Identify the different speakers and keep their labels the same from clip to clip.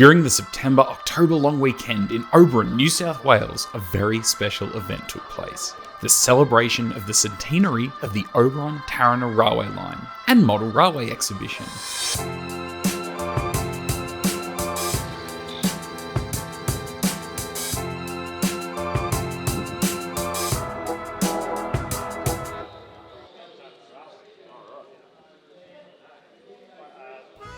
Speaker 1: During the September-October long weekend in Oberon, New South Wales, a very special event took place. The celebration of the Centenary of the Oberon Tarana Railway Line and Model Railway Exhibition.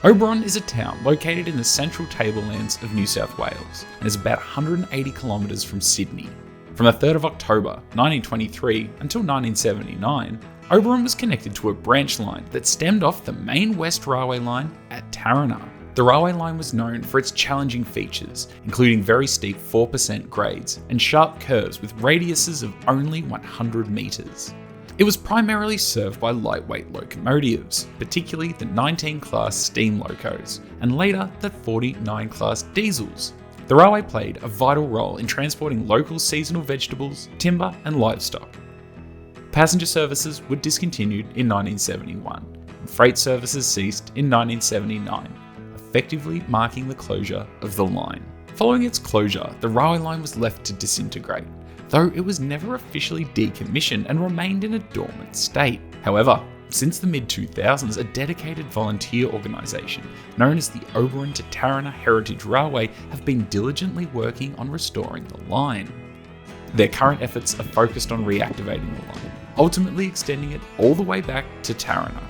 Speaker 1: Oberon is a town located in the central Tablelands of New South Wales and is about 180 kilometres from Sydney. From the 3rd of October 1923 until 1979, Oberon was connected to a branch line that stemmed off the main West Railway line at Tarana. The railway line was known for its challenging features, including very steep 4% grades and sharp curves with radiuses of only 100 metres. It was primarily served by lightweight locomotives, particularly the 19 class steam locos, and later the 49 class diesels. The railway played a vital role in transporting local seasonal vegetables, timber, and livestock. Passenger services were discontinued in 1971, and freight services ceased in 1979, effectively marking the closure of the line. Following its closure, the railway line was left to disintegrate, though it was never officially decommissioned and remained in a dormant state. However, since the mid-2000s, a dedicated volunteer organisation known as the Oberon Tarana Heritage Railway have been diligently working on restoring the line. Their current efforts are focused on reactivating the line, ultimately extending it all the way back to Tarana.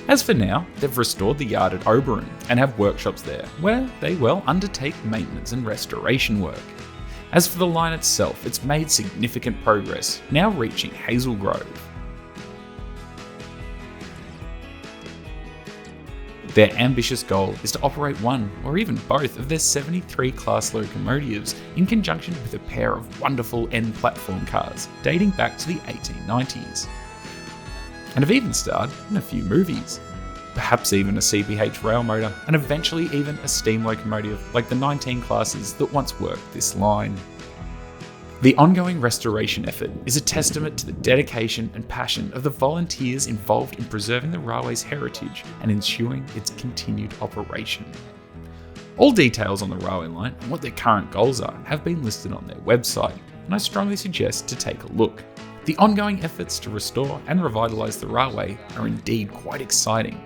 Speaker 1: As for now, they've restored the yard at Oberon and have workshops there where they will undertake maintenance and restoration work. As for the line itself, it's made significant progress, now reaching Hazel Grove. Their ambitious goal is to operate one or even both of their 73 class locomotives in conjunction with a pair of wonderful end platform cars dating back to the 1890s. And have even starred in a few movies, perhaps even a CPH rail motor, and eventually even a steam locomotive like the 19 classes that once worked this line. The ongoing restoration effort is a testament to the dedication and passion of the volunteers involved in preserving the railway's heritage and ensuring its continued operation. All details on the railway line and what their current goals are have been listed on their website, and I strongly suggest to take a look. The ongoing efforts to restore and revitalise the railway are indeed quite exciting,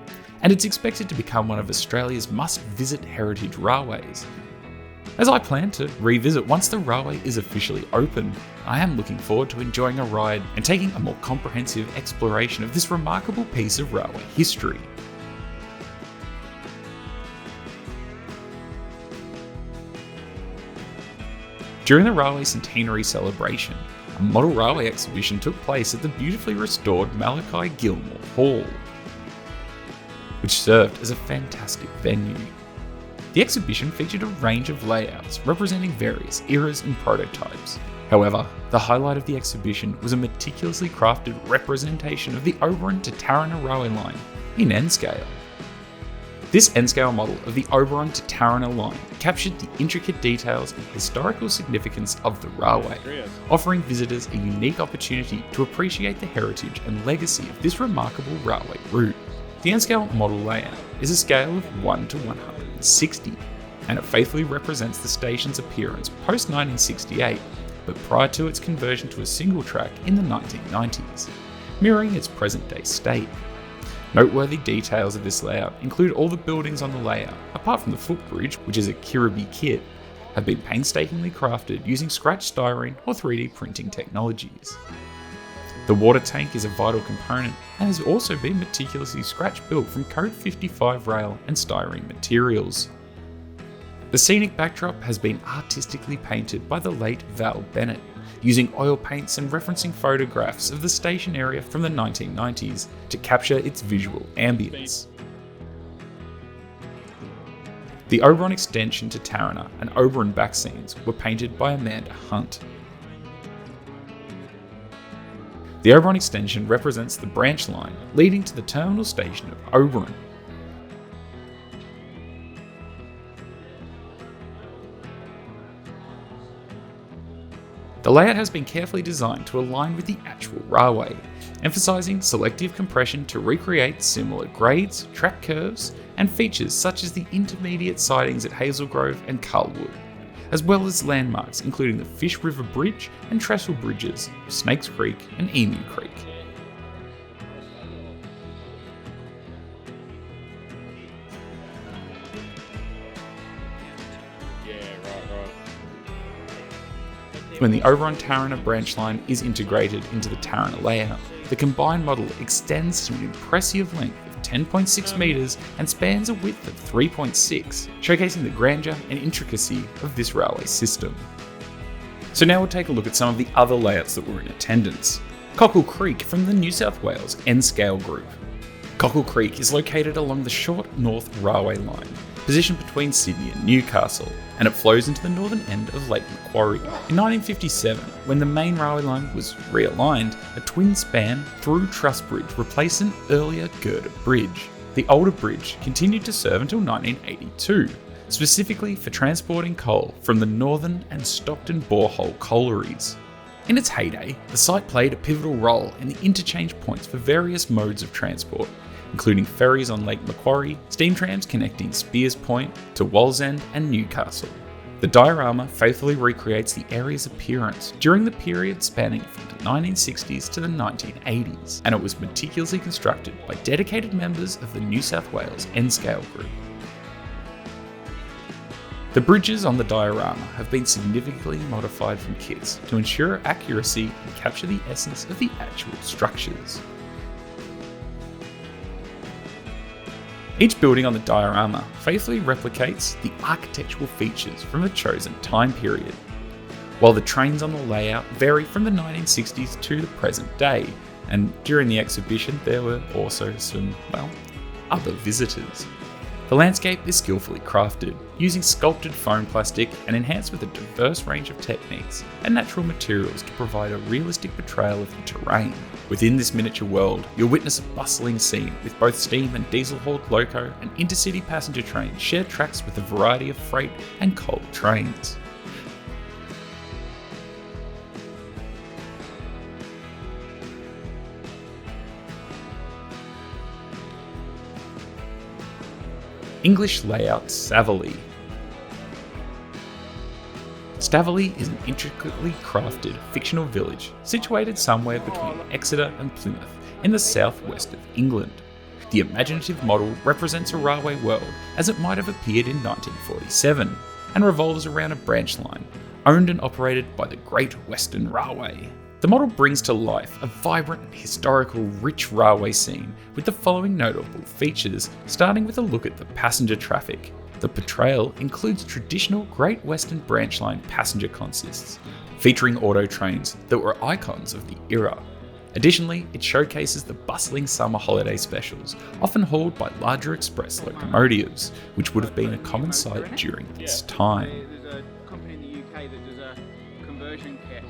Speaker 1: and it's expected to become one of Australia's must-visit heritage railways. As I plan to revisit once the railway is officially open, I am looking forward to enjoying a ride and taking a more comprehensive exploration of this remarkable piece of railway history. During the railway centenary celebration, a model railway exhibition took place at the beautifully restored Malachai Gilmore Hall, which served as a fantastic venue. The exhibition featured a range of layouts representing various eras and prototypes. However, the highlight of the exhibition was a meticulously crafted representation of the Oberon to Tarana railway line in N-scale. This N-scale model of the Oberon to Tarana line captured the intricate details and historical significance of the railway, offering visitors a unique opportunity to appreciate the heritage and legacy of this remarkable railway route. The N-scale model layout is a scale of 1 to 160, and it faithfully represents the station's appearance post-1968, but prior to its conversion to a single track in the 1990s, mirroring its present-day state. Noteworthy details of this layout include all the buildings on the layout, apart from the footbridge, which is a Kirriby kit, have been painstakingly crafted using scratch styrene or 3D printing technologies. The water tank is a vital component and has also been meticulously scratch built from Code 55 rail and styrene materials. The scenic backdrop has been artistically painted by the late Val Bennett, using oil paints and referencing photographs of the station area from the 1990s to capture its visual ambience. The Oberon extension to Tarana and Oberon back scenes were painted by Amanda Hunt. The Oberon extension represents the branch line leading to the terminal station of Oberon. The layout has been carefully designed to align with the actual railway, emphasising selective compression to recreate similar grades, track curves, and features such as the intermediate sidings at Hazelgrove and Carlwood, as well as landmarks including the Fish River Bridge and trestle bridges of Snakes Creek and Emu Creek. When the Oberon Tarana branch line is integrated into the Tarana layout, the combined model extends to an impressive length of 10.6 metres and spans a width of 3.6, showcasing the grandeur and intricacy of this railway system. So now we'll take a look at some of the other layouts that were in attendance. Cocko Creek from the New South Wales N-Scale Group. Cocko Creek is located along the short North Railway line, positioned between Sydney and Newcastle, and it flows into the northern end of Lake Macquarie. In 1957, when the main railway line was realigned, a twin-span through truss bridge replaced an earlier girder bridge. The older bridge continued to serve until 1982, specifically for transporting coal from the Northern and Stockton borehole collieries. In its heyday, the site played a pivotal role in the interchange points for various modes of transport, including ferries on Lake Macquarie, steam trams connecting Spears Point to Wallsend and Newcastle. The diorama faithfully recreates the area's appearance during the period spanning from the 1960s to the 1980s, and it was meticulously constructed by dedicated members of the New South Wales N-Scale Group. The bridges on the diorama have been significantly modified from kits to ensure accuracy and capture the essence of the actual structures. Each building on the diorama faithfully replicates the architectural features from the chosen time period, while the trains on the layout vary from the 1960s to the present day, and during the exhibition there were also some, other visitors. The landscape is skillfully crafted, using sculpted foam plastic and enhanced with a diverse range of techniques and natural materials to provide a realistic portrayal of the terrain. Within this miniature world, you'll witness a bustling scene with both steam and diesel-hauled loco and intercity passenger trains share tracks with a variety of freight and coal trains. English layout Staveley. Staveley is an intricately crafted fictional village situated somewhere between Exeter and Plymouth in the southwest of England. The imaginative model represents a railway world as it might have appeared in 1947 and revolves around a branch line owned and operated by the Great Western Railway. The model brings to life a vibrant, historical, rich railway scene with the following notable features, starting with a look at the passenger traffic. The portrayal includes traditional Great Western branch line passenger consists, featuring auto trains that were icons of the era. Additionally, it showcases the bustling summer holiday specials, often hauled by larger express locomotives, which would have been a common sight during this time.
Speaker 2: There's a company in the UK that does a conversion kit.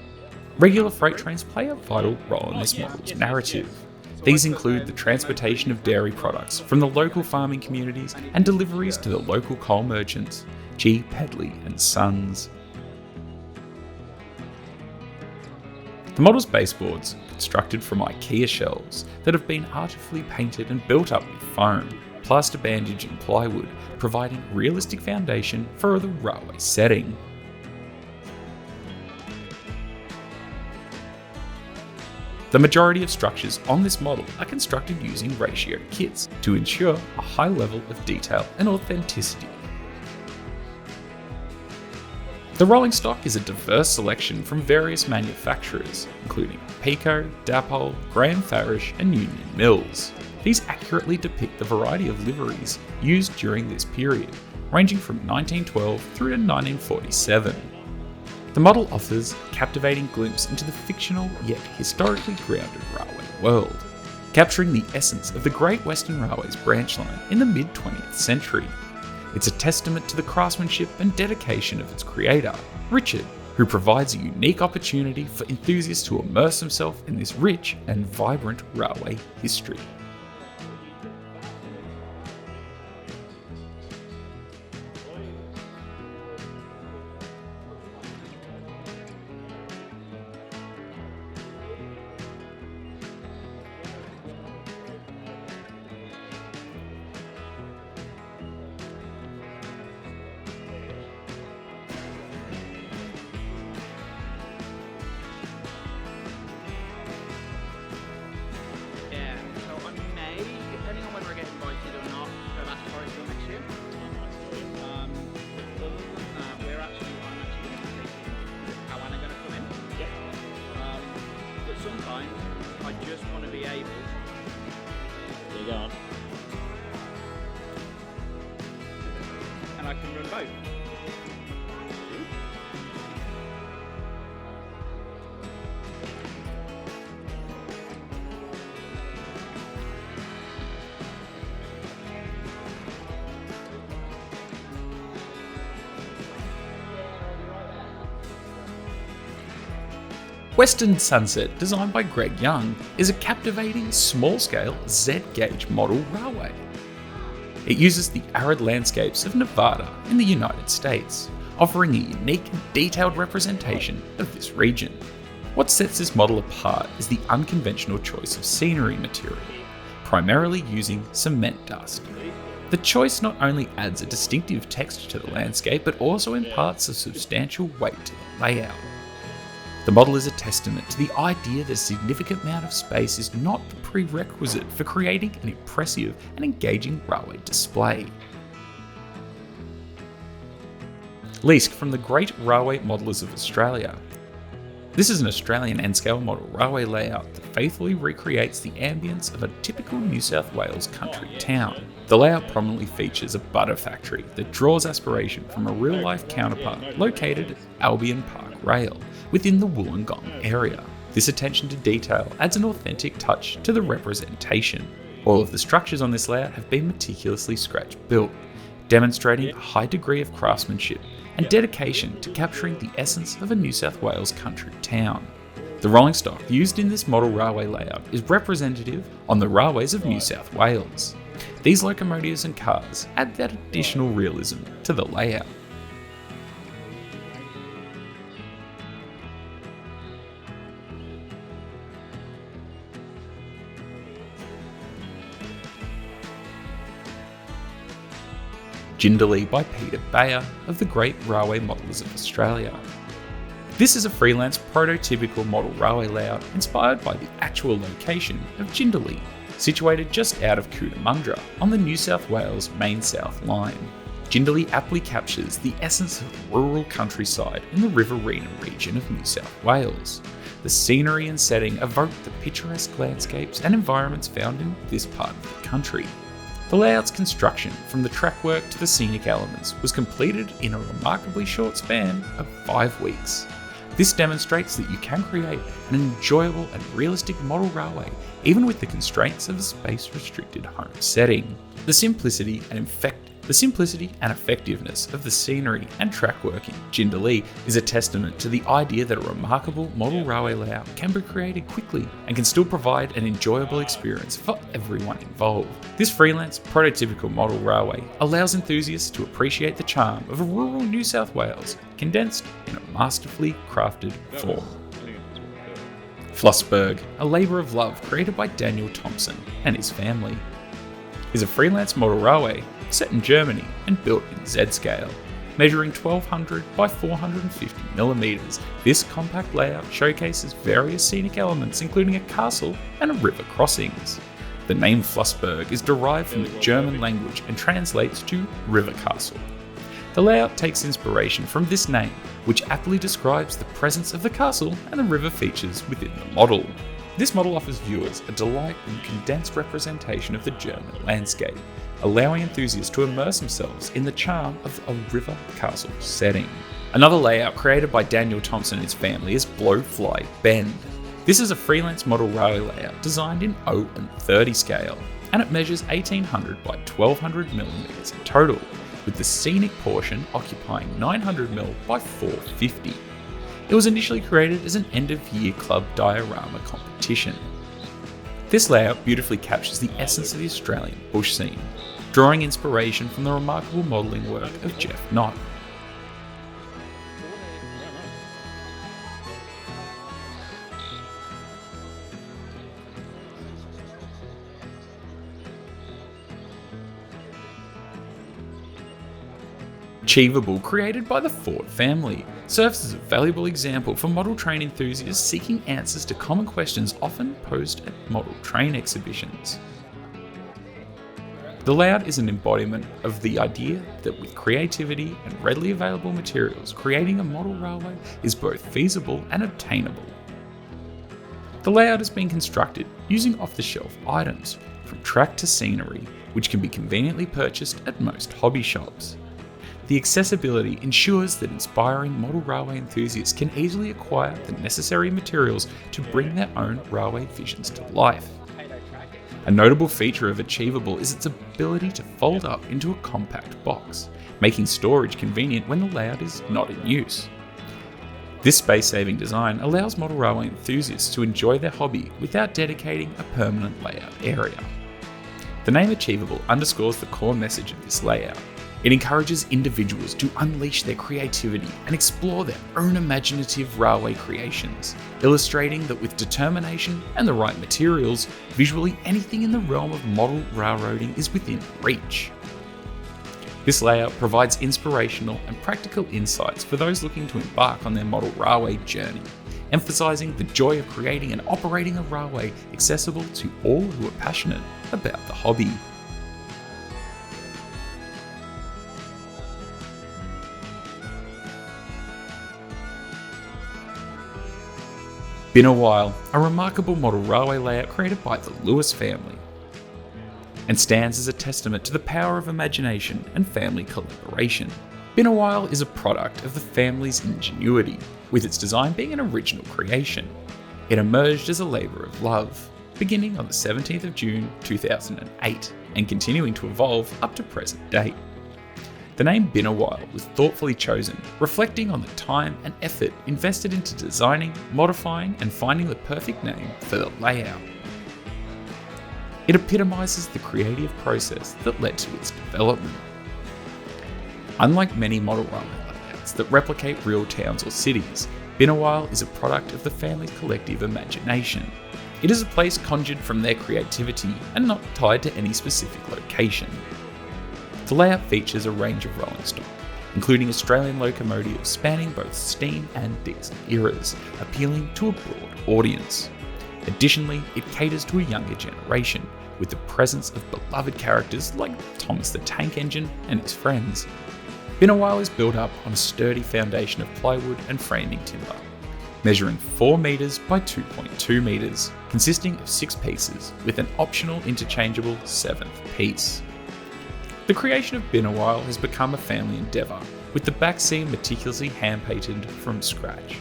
Speaker 1: Regular freight trains play a vital role in this model's narrative. These include the transportation of dairy products from the local farming communities and deliveries to the local coal merchants, G. Pedley and Sons. The model's baseboards are constructed from IKEA shelves that have been artfully painted and built up with foam, plaster bandage and plywood, providing realistic foundation for the railway setting. The majority of structures on this model are constructed using ratio kits to ensure a high level of detail and authenticity. The rolling stock is a diverse selection from various manufacturers, including Pico, Dapol, Graham Farish and Union Mills. These accurately depict the variety of liveries used during this period, ranging from 1912 through to 1947. The model offers a captivating glimpse into the fictional yet historically grounded railway world, capturing the essence of the Great Western Railway's branch line in the mid-20th century. It's a testament to the craftsmanship and dedication of its creator, Richard, who provides a unique opportunity for enthusiasts to immerse themselves in this rich and vibrant railway history.
Speaker 2: can run both.
Speaker 1: Western Sunset, designed by Greg Young, is a captivating, small-scale Z-gauge model railway. It uses the arid landscapes of Nevada in the United States, offering a unique and detailed representation of this region. What sets this model apart is the unconventional choice of scenery material, primarily using cement dust. The choice not only adds a distinctive texture to the landscape, but also imparts a substantial weight to the layout. The model is a testament to the idea that a significant amount of space is not the prerequisite for creating an impressive and engaging railway display. Leask from the Great Railway Modellers of Australia. This is an Australian N-scale model railway layout that faithfully recreates the ambience of a typical New South Wales country town. The layout prominently features a butter factory that draws aspiration from a real-life counterpart located at Albion Park Rail within the Wollongong area. This attention to detail adds an authentic touch to the representation. All of the structures on this layout have been meticulously scratch-built, demonstrating a high degree of craftsmanship and dedication to capturing the essence of a New South Wales country town. The rolling stock used in this model railway layout is representative on the railways of New South Wales. These locomotives and cars add that additional realism to the layout. Ginder by Peter Bayer of the Great Railway Modellers of Australia. This is a freelance prototypical model railway layout inspired by the actual location of Ginder, situated just out of Cootamundra on the New South Wales Main South Line. Ginder aptly captures the essence of the rural countryside in the Riverina region of New South Wales. The scenery and setting evoke the picturesque landscapes and environments found in this part of the country. The layout's construction, from the track work to the scenic elements, was completed in a remarkably short span of 5 weeks. This demonstrates that you can create an enjoyable and realistic model railway, even with the constraints of a space-restricted home setting. The simplicity and effectiveness of the scenery and track work in Ginder is a testament to the idea that a remarkable model railway layout can be created quickly and can still provide an enjoyable experience for everyone involved. This freelance prototypical model railway allows enthusiasts to appreciate the charm of a rural New South Wales condensed in a masterfully crafted form. Flusberg, a labour of love created by Daniel Thompson and his family, is a freelance model railway set in Germany and built in Z-scale. Measuring 1200 by 450 millimeters, this compact layout showcases various scenic elements including a castle and a river crossings. The name Flusberg is derived from the German language and translates to river castle. The layout takes inspiration from this name, which aptly describes the presence of the castle and the river features within the model. This model offers viewers a delight in condensed representation of the German landscape, allowing enthusiasts to immerse themselves in the charm of a river castle setting. Another layout created by Daniel Thompson and his family is Blowfly Bend. This is a freelance model railway layout designed in 0 and 30 scale, and it measures 1800 by 1200 millimeters in total, with the scenic portion occupying 900mm by 450. It was initially created as an end-of-year club diorama competition. This layout beautifully captures the essence of the Australian bush scene, drawing inspiration from the remarkable modelling work of Jeff Knott. Achievable, created by the Ford family, serves as a valuable example for model train enthusiasts seeking answers to common questions often posed at model train exhibitions. The layout is an embodiment of the idea that with creativity and readily available materials, creating a model railway is both feasible and obtainable. The layout has been constructed using off-the-shelf items, from track to scenery, which can be conveniently purchased at most hobby shops. The accessibility ensures that inspiring model railway enthusiasts can easily acquire the necessary materials to bring their own railway visions to life. A notable feature of Achievable is its ability to fold up into a compact box, making storage convenient when the layout is not in use. This space-saving design allows model railway enthusiasts to enjoy their hobby without dedicating a permanent layout area. The name Achievable underscores the core message of this layout. It encourages individuals to unleash their creativity and explore their own imaginative railway creations, illustrating that with determination and the right materials, visually anything in the realm of model railroading is within reach. This layout provides inspirational and practical insights for those looking to embark on their model railway journey, emphasising the joy of creating and operating a railway accessible to all who are passionate about the hobby. Been a While, a remarkable model railway layout created by the Lewis family, and stands as a testament to the power of imagination and family collaboration. Been a While is a product of the family's ingenuity, with its design being an original creation. It emerged as a labour of love, beginning on the 17th of June 2008 and continuing to evolve up to present date. The name Been a While was thoughtfully chosen, reflecting on the time and effort invested into designing, modifying and finding the perfect name for the layout. It epitomises the creative process that led to its development. Unlike many model railway layouts that replicate real towns or cities, Been a While is a product of the family's collective imagination. It is a place conjured from their creativity and not tied to any specific location. The layout features a range of rolling stock, including Australian locomotives spanning both steam and diesel eras, appealing to a broad audience. Additionally, it caters to a younger generation, with the presence of beloved characters like Thomas the Tank Engine and his friends. Been a While is built up on a sturdy foundation of plywood and framing timber, measuring 4 metres by 2.2 metres, consisting of 6 pieces with an optional interchangeable 7th piece. The creation of Been a While has become a family endeavour, with the back seam meticulously hand-painted from scratch.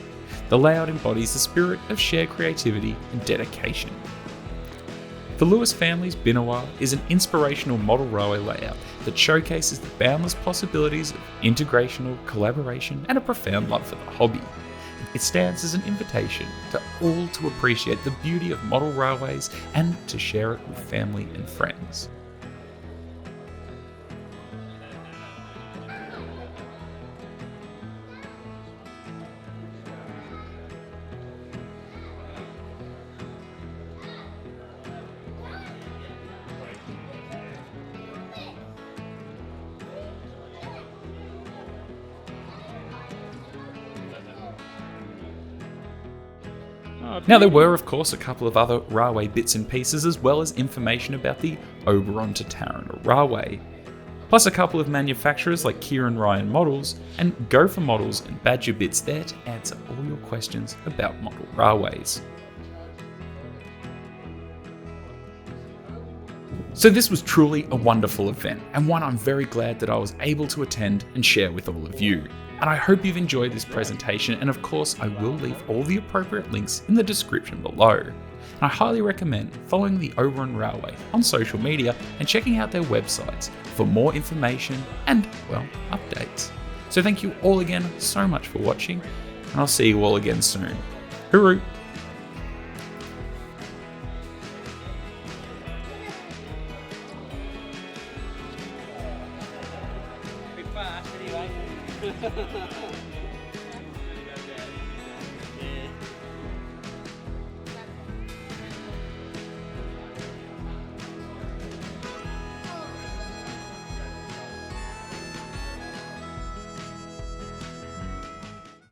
Speaker 1: The layout embodies the spirit of shared creativity and dedication. The Lewis family's Been a While is an inspirational model railway layout that showcases the boundless possibilities of integrational collaboration and a profound love for the hobby. It stands as an invitation to all to appreciate the beauty of model railways and to share it with family and friends. Now, there were, of course, a couple of other railway bits and pieces, as well as information about the Oberon Tarana Railway, plus a couple of manufacturers like Kieran Ryan Models and Gopher Models and Badger bits there to answer all your questions about model railways. So this was truly a wonderful event, and one I'm very glad that I was able to attend and share with all of you. And I hope you've enjoyed this presentation, and of course I will leave all the appropriate links in the description below. And I highly recommend following the Oberon Railway on social media and checking out their websites for more information and, well, updates. So thank you all again so much for watching, and I'll see you all again soon. Hooroo!
Speaker 2: Bit fast anyway.